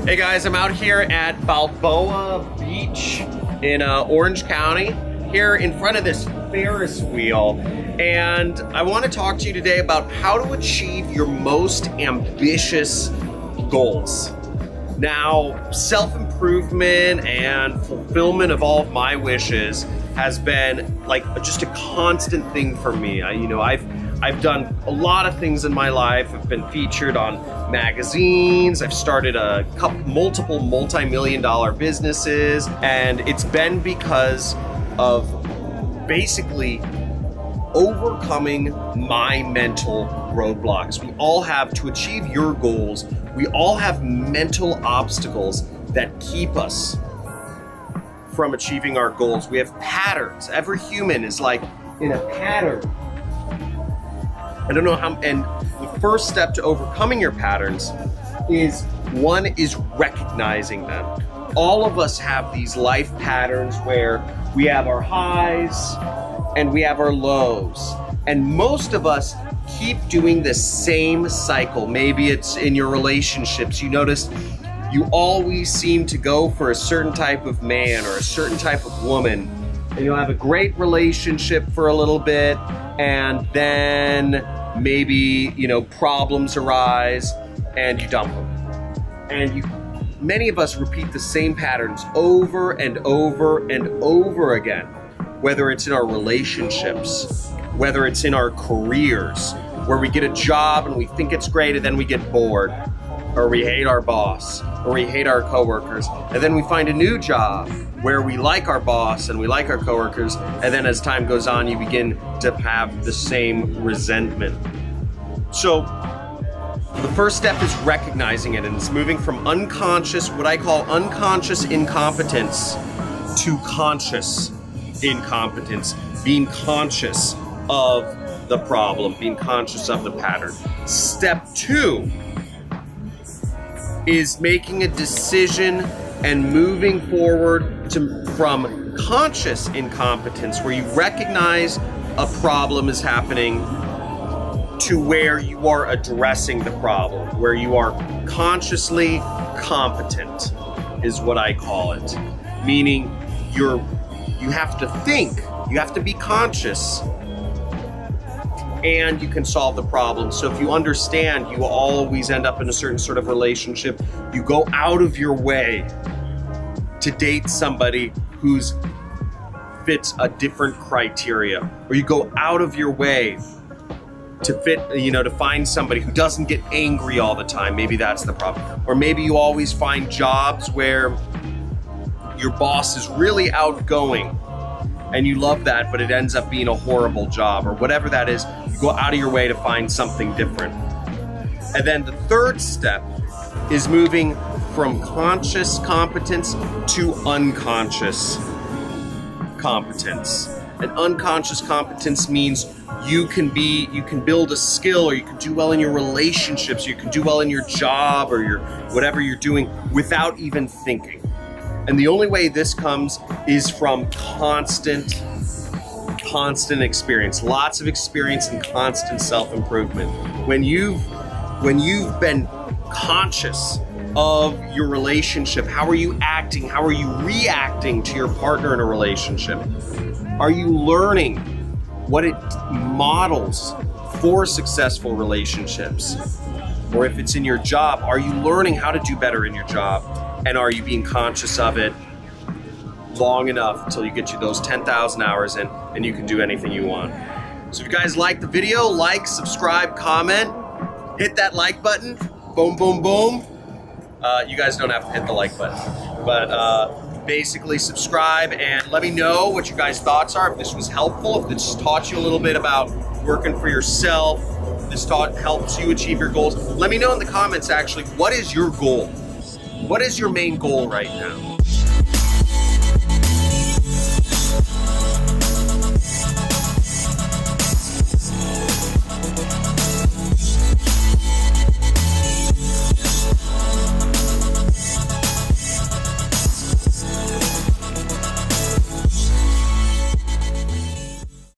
Hey guys, I'm out here at Balboa Beach in Orange County, here in front of this Ferris wheel. And I want to talk to you today about how to achieve your most ambitious goals. Now, self-improvement and fulfillment of all of my wishes has been like just a constant thing for me. I've done a lot of things in my life. I've been featured on magazines. I've started multiple multi-million-dollar businesses, and it's been because of basically overcoming my mental roadblocks. We all have, to achieve your goals, we all have mental obstacles that keep us from achieving our goals. We have patterns. Every human is like in a pattern. I don't know how, and the first step to overcoming your patterns is recognizing them. All of us have these life patterns where we have our highs and we have our lows. And most of us keep doing the same cycle. Maybe it's in your relationships. You notice you always seem to go for a certain type of man or a certain type of woman, and you'll have a great relationship for a little bit, and then maybe, problems arise and you dump them. And many of us repeat the same patterns over and over and over again, whether it's in our relationships, whether it's in our careers, where we get a job and we think it's great and then we get bored, or we hate our boss, or we hate our coworkers, and then we find a new job where we like our boss and we like our coworkers, and then as time goes on, you begin to have the same resentment. So the first step is recognizing it, and it's moving from unconscious, what I call unconscious incompetence, to conscious incompetence, being conscious of the problem, being conscious of the pattern. Step 2 is making a decision and moving forward from conscious incompetence, where you recognize a problem is happening, to where you are addressing the problem, where you are consciously competent, is what I call it. Meaning you have to think, you have to be conscious, and you can solve the problem. So if you understand, you will always end up in a certain sort of relationship. You go out of your way to date somebody who's fits a different criteria, or you go out of your way to to find somebody who doesn't get angry all the time. Maybe that's the problem. Or maybe you always find jobs where your boss is really outgoing and you love that, but it ends up being a horrible job, or whatever that is. You go out of your way to find something different. And then the third step is moving from conscious competence to unconscious competence. And unconscious competence means you can build a skill, or you can do well in your relationships, or you can do well in your job, or whatever you're doing, without even thinking. And the only way this comes is from constant experience, lots of experience and constant self-improvement. When you've been conscious of your relationship, how are you acting? How are you reacting to your partner in a relationship? Are you learning what it models for successful relationships? Or if it's in your job, are you learning how to do better in your job? And are you being conscious of it long enough until you get you those 10,000 hours in and you can do anything you want? So if you guys like the video, like, subscribe, comment, hit that like button, boom, boom, boom. You guys don't have to hit the like button, but basically subscribe and let me know what you guys' thoughts are. If this was helpful, if this taught you a little bit about working for yourself, if this helps you achieve your goals, let me know in the comments actually, what is your goal? What is your main goal right now?